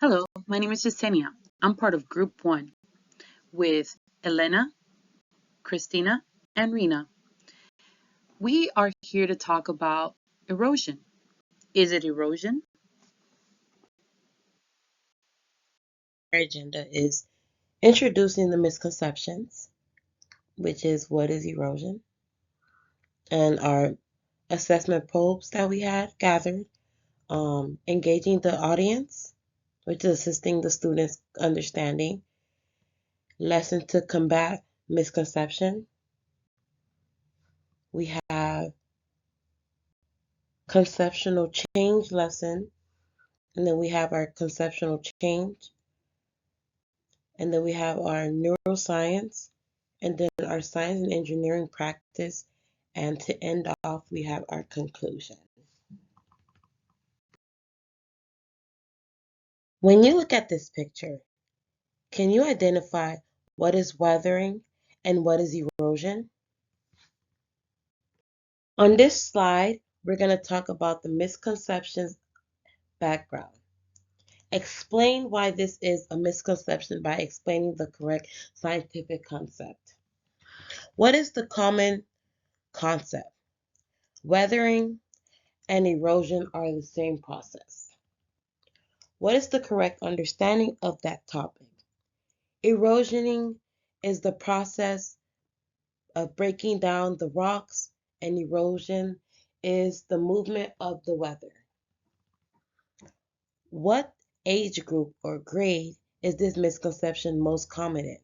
Hello, my name is Yesenia. I'm part of Group 1 with Elena, Christina, and Rena. We are here to talk about erosion. Is it erosion? Our agenda is introducing the misconceptions, which is what is erosion, and our assessment probes that we had gathered, engaging the audience, which is assisting the students understanding, lesson to combat misconception. We have conceptual change lesson, and then we have our conceptual change, and then we have our neuroscience, and then our science and engineering practice, and to end off, we have our conclusion. When you look at this picture, can you identify what is weathering and what is erosion? On this slide, we're going to talk about the misconceptions background. Explain why this is a misconception by explaining the correct scientific concept. What is the common concept? Weathering and erosion are the same process. What is the correct understanding of that topic? Erosioning is the process of breaking down the rocks, and erosion is the movement of the weather. What age group or grade is this misconception most common in?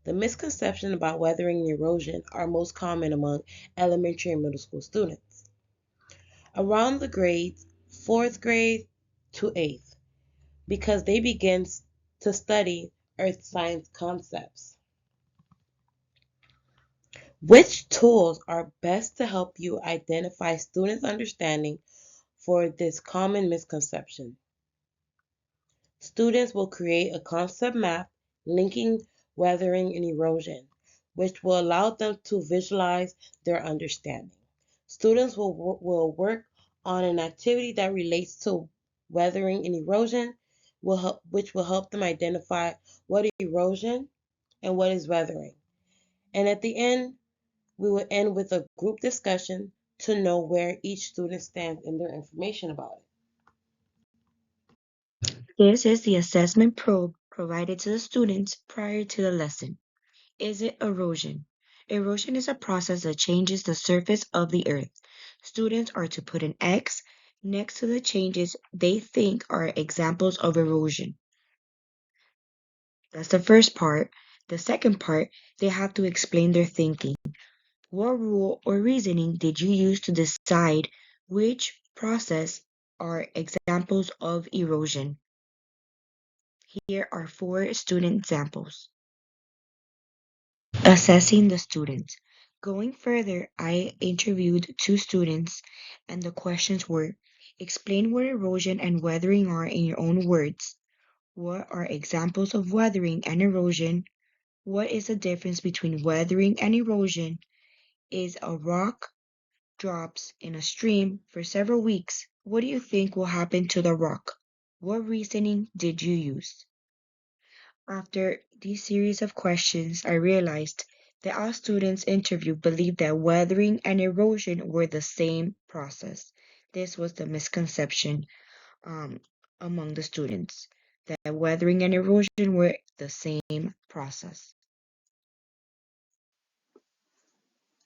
The misconception about weathering and erosion are most common among elementary and middle school students. Around the grades 4th grade to 8th, because they begin to study earth science concepts. Which tools are best to help you identify students' understanding for this common misconception? Students will create a concept map linking weathering and erosion, which will allow them to visualize their understanding. Students will work on an activity that relates to weathering and erosion, which will help them identify what is erosion and what is weathering. And at the end, we will end with a group discussion to know where each student stands in their information about it. This is the assessment probe provided to the students prior to the lesson. Is it erosion? Erosion is a process that changes the surface of the earth. Students are to put an X next to the changes they think are examples of erosion. That's the first part. The second part, they have to explain their thinking. What rule or reasoning did you use to decide which process are examples of erosion? Here are 4 student examples. Assessing the students. Going further, I interviewed 2 students, and the questions were: explain what erosion and weathering are in your own words. What are examples of weathering and erosion? What is the difference between weathering and erosion? Is a rock drops in a stream for several weeks, what do you think will happen to the rock? What reasoning did you use? After these series of questions, I realized that our students interviewed believed that weathering and erosion were the same process. This was the misconception um, among the students, that weathering and erosion were the same process.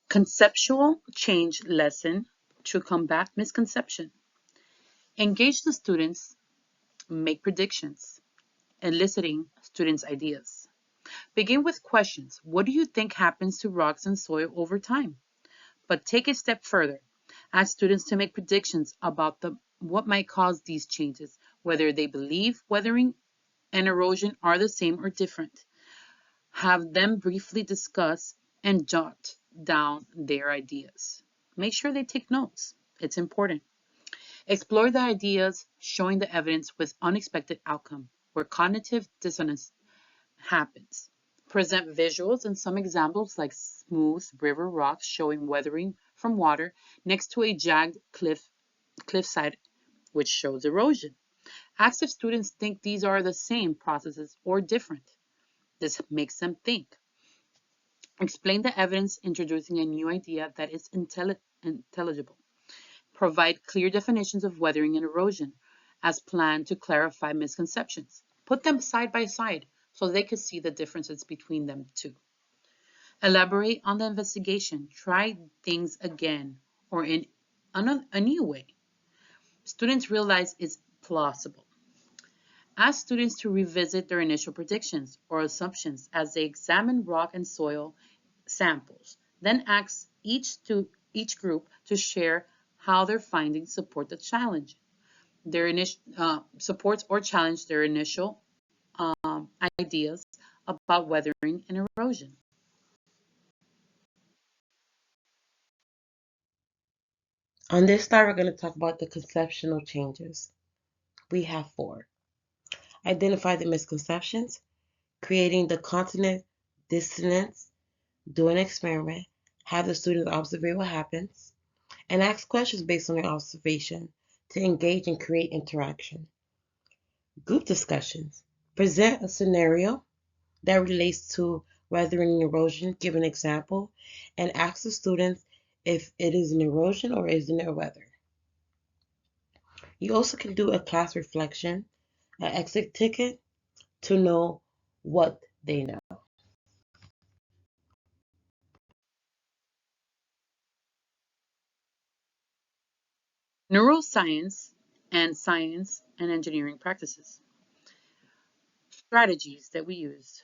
Conceptual change lesson to combat misconception. Engage the students, make predictions, eliciting students' ideas. Begin with questions. What do you think happens to rocks and soil over time? But take a step further. Ask students to make predictions about what might cause these changes, whether they believe weathering and erosion are the same or different. Have them briefly discuss and jot down their ideas. Make sure they take notes. It's important. Explore the ideas, showing the evidence with unexpected outcome, where cognitive dissonance happens. Present visuals and some examples like smooth river rocks showing weathering from water next to a jagged cliffside, which shows erosion. Ask if students think these are the same processes or different. This makes them think. Explain the evidence introducing a new idea that is intelligible. Provide clear definitions of weathering and erosion as planned to clarify misconceptions. Put them side by side so they could see the differences between them too. Elaborate on the investigation. Try things again or in a new way. Students realize it's plausible. Ask students to revisit their initial predictions or assumptions as they examine rock and soil samples. Then ask each group to share how their findings support the challenge. Their initial supports or challenge their initial ideas about weathering and erosion. On this slide, we're going to talk about the conceptual changes. We have four. Identify the misconceptions, creating the cognitive dissonance, do an experiment, have the students observe what happens, and ask questions based on their observation to engage and create interaction. Group discussions. Present a scenario that relates to weathering and erosion, give an example, and ask the students if it is an erosion or isn't it weather. You also can do a class reflection, an exit ticket to know what they know. Neuroscience and science and engineering practices. Strategies that we use.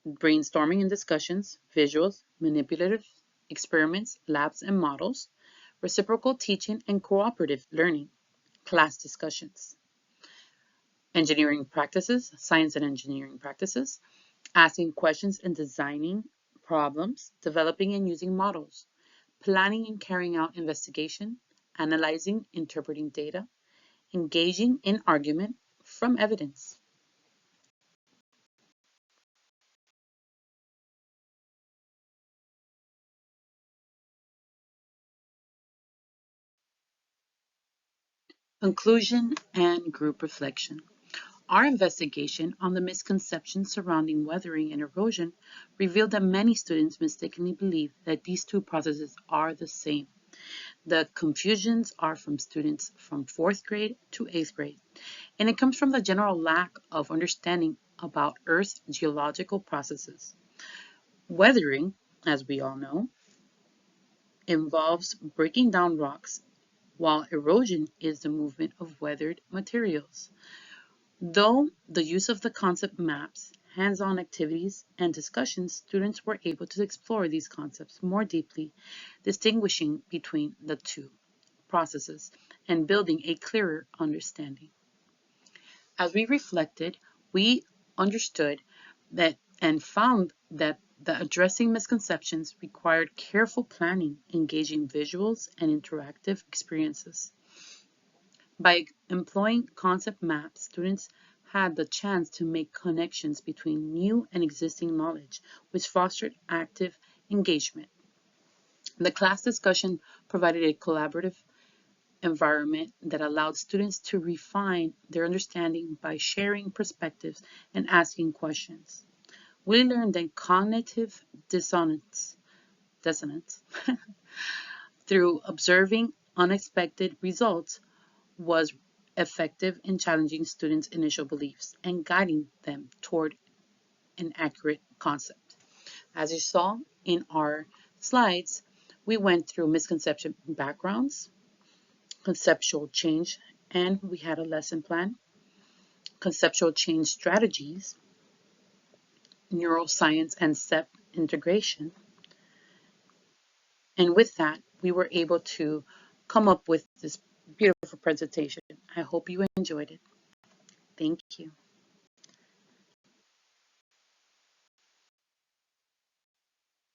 Brainstorming and discussions, visuals, manipulative experiments, labs and models, reciprocal teaching and cooperative learning, class discussions. Engineering practices, science and engineering practices, asking questions and designing problems, developing and using models, planning and carrying out investigation, analyzing, interpreting data, engaging in argument from evidence. Conclusion and group reflection. Our investigation on the misconceptions surrounding weathering and erosion revealed that many students mistakenly believe that these two processes are the same. The confusions are from students from 4th grade to 8th grade, and it comes from the general lack of understanding about Earth's geological processes. Weathering, as we all know, involves breaking down rocks, while erosion is the movement of weathered materials. Though the use of the concept maps, hands-on activities, and discussions, students were able to explore these concepts more deeply, distinguishing between the two processes and building a clearer understanding. As we reflected, we understood that and found that the addressing misconceptions required careful planning, engaging visuals, and interactive experiences. By employing concept maps, students had the chance to make connections between new and existing knowledge, which fostered active engagement. The class discussion provided a collaborative environment that allowed students to refine their understanding by sharing perspectives and asking questions. We learned that cognitive dissonance through observing unexpected results was effective in challenging students' initial beliefs and guiding them toward an accurate concept. As you saw in our slides, we went through misconception backgrounds, conceptual change, and we had a lesson plan, conceptual change strategies, neuroscience and SEP integration. And with that, we were able to come up with this beautiful presentation. I hope you enjoyed it. Thank you.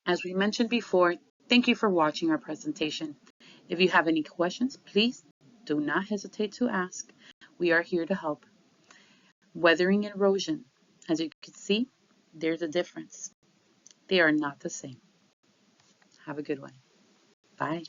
As we mentioned before, thank you for watching our presentation. If you have any questions, please do not hesitate to ask. We are here to help. Weathering and erosion. As you can see, there's a difference. They are not the same. Have a good one. Bye.